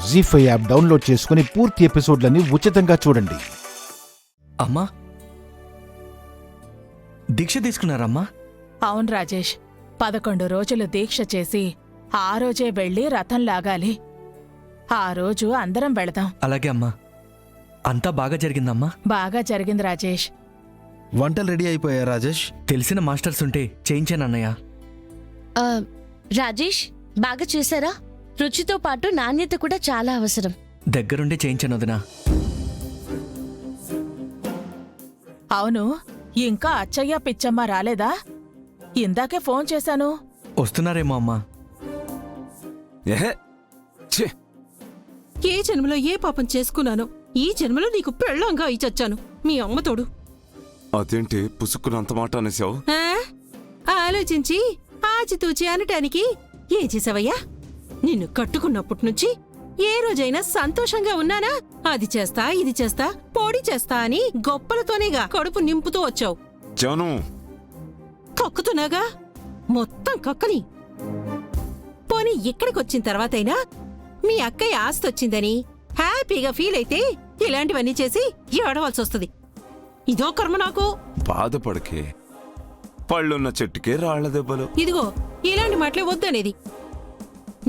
జీ5 app download చేసుకుని పూర్తి ఎపిసోడ్లని ఉచితంగా చూడండి. అమ్మా, దీక్ష తీసుకున్నారమ్మా? అవును రాజేష్, 11 రోజులు దీక్ష చేసి ఆ రోజే వెళ్ళి రథం లాగాలి. ఆ రోజు అందరం వెళదాం. అలాగే అమ్మా. అంతా బాగా జరిగిందమ్మా? బాగా జరిగింది రాజేష్. వంటలు రెడీ అయిపోయా రాజేష్? తెలిసిన మాస్టర్స్ ఉంటే చేయించానన్నయ్య. రాజేష్, బాగా చేశారా? రుచితో పాటు నాణ్యత కూడా చాలా అవసరం. దగ్గరుండి చేయించాను వదినా. అవును, ఇంకా అచ్చయ్య పిచ్చమ్మ రాలేదా? ఇందాకే ఫోన్ చేశాను. వస్తున్నారేమో అమ్మా. ఏ జన్మలో ఏ పాపం చేసుకున్నాను, ఈ జన్మలో నీకు పెళ్ళంగా ఇచ్చొచ్చాను మీ అమ్మతోడు. అదేంటి పుసుక్కునంత మాట అనేసావు? ఆలోచించి ఆచితూచి అనటానికి ఏం చేసావయ్యా? నిన్ను కట్టుకున్నప్పటి నుంచి ఏ రోజైనా సంతోషంగా ఉన్నానా? అది చేస్తా, ఇది చేస్తా, పోడి చేస్తా అని గొప్పలతోనేగా కడుపు నింపుతూ వచ్చావు. జాను, కక్కుతున్నాగా మొత్తం కక్కని. పోనీ ఇక్కడికొచ్చిన తర్వాతైనా మీ అక్కయ్య ఆస్తొచ్చిందని హ్యాపీగా ఫీల్ అయితే ఇలాంటివన్నీ చేసి ఏడవలసి వస్తుంది. ఇదో కర్మ నాకు. బాధపడకే, పళ్ళున్న చెట్టుకే రాళ్ల దెబ్బలు. ఇదిగో ఇలాంటి మాటలే వద్దనేది.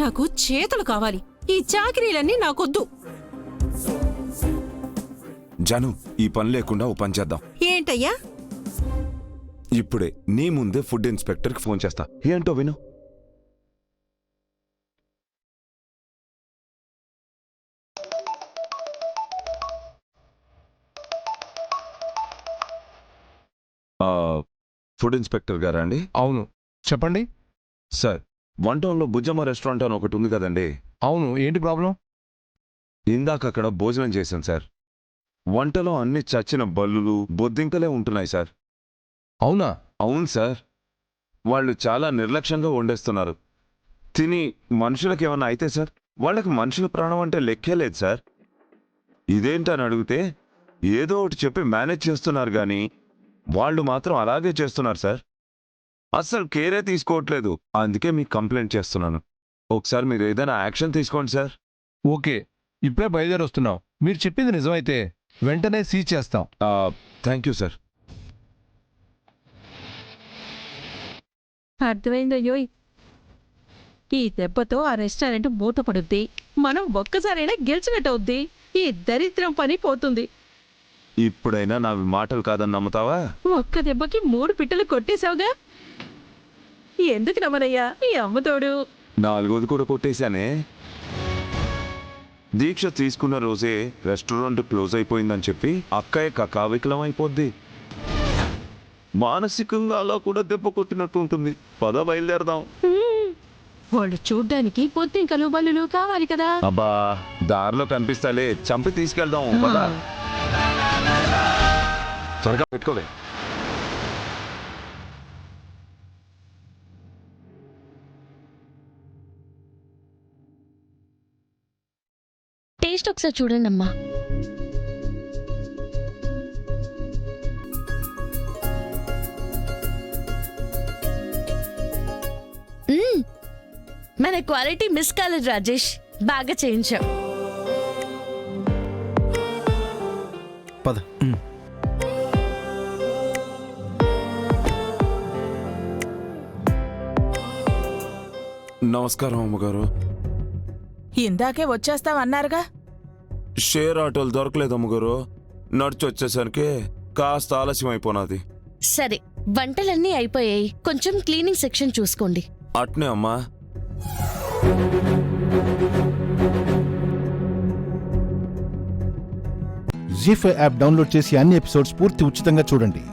నాకు చేతులు కావాలి, ఈ చాకరీలన్నీ నాకొద్దు. జాను, ఈ పని లేకుండా ఓ పని చేద్దాం. ఏంటయ్యా? ఇప్పుడే నీ ముందే ఫుడ్ ఇన్స్పెక్టర్కి ఫోన్ చేస్తా. ఏంటో విను. ఫుడ్ ఇన్స్పెక్టర్ గారా అండి? అవును, చెప్పండి సార్, వన్ టౌన్లో బుజ్జమ్మ రెస్టారెంట్ అని ఒకటి ఉంది కదండి? అవును, ఏంటి ప్రాబ్లం? ఇందాక అక్కడ భోజనం చేశాను సార్. వంటలో అన్ని చచ్చిన బల్లులు, బొద్దింకలే ఉంటున్నాయి సార్. అవునా? అవును సార్, వాళ్ళు చాలా నిర్లక్ష్యంగా వండేస్తున్నారు. తిని మనుషులకేమన్నా అయితే సార్, వాళ్ళకి మనుషుల ప్రాణం అంటే లెక్కే లేదు సార్. ఇదేంటని అడిగితే ఏదో ఒకటి చెప్పి మేనేజ్ చేస్తున్నారు కానీ వాళ్ళు మాత్రం అలాగే చేస్తున్నారు సార్. అస్సలు కేరే తీసుకోవట్లేదు. అందుకే మీకు కంప్లైంట్ చేస్తున్నాను. ఒకసారి మీరు ఏదైనా యాక్షన్ తీసుకోండి సార్. ఓకే, ఇప్పుడే బయలుదేరి వస్తున్నాం. మీరు చెప్పింది నిజమైతే వెంటనే సీజ్ చేస్తాం. Thank you sir. అర్థమైందయ్యో, ఈ దెబ్బతో ఆ రెస్టారెంట్ మూతపడుద్ది. మనం ఒక్కసారైనా గెలిచినట్టు అవుద్ది. ఈ దరిద్రం పని పోతుంది. ఇప్పుడైనా నా మాటలు కాదని నమ్ముతావా? ఒక్క దెబ్బకి 3 పిట్టలు కొట్టేశావుగా. ఎందుకు నమ్మనయ్యా ఈ అమ్మతోడు? 4వది కూడా కొట్టేశానే. దీక్ష తీసుకున్న రోజే రెస్టారెంట్ క్లోజ్ అయిపోయిందని చెప్పి అక్కయ్య కకావికలం అయిపోద్ది. మానసికంగా అలా కూడా దెబ్బ కొట్టినట్టు ఉంటుంది. పద బయలుదేరదాం. వాళ్ళు చూడ్డానికి పొత్తింకలు బల్లులు కావాలి కదా. అబ్బా, దారిలో కనిపిస్తాలే, చంపి తీసుకెళ్దాం. పద, త్వరగా పెట్టుకోలే. టేస్ట్ ఒకసారి చూడండి అమ్మా. మన క్వాలిటీ మిస్ కాలేదు రాజేష్, బాగా చేయించాం. పద. నమస్కారం అమ్మగారు. ఇందాకే వచ్చేస్తామన్నారుగా. షేర్ ఆటోలు దొరకలేదు అమ్మగారు. నడిచి వచ్చేసరికి కాస్త ఆలస్యం అయిపోనాది. సరే, వంటలన్నీ అయిపోయాయి, కొంచెం క్లీనింగ్ సెక్షన్ చూసుకోండి. అట్నే అమ్మా. జీ5 యాప్ డౌన్లోడ్ చేసి అన్ని ఎపిసోడ్స్ పూర్తి ఉచితంగా చూడండి.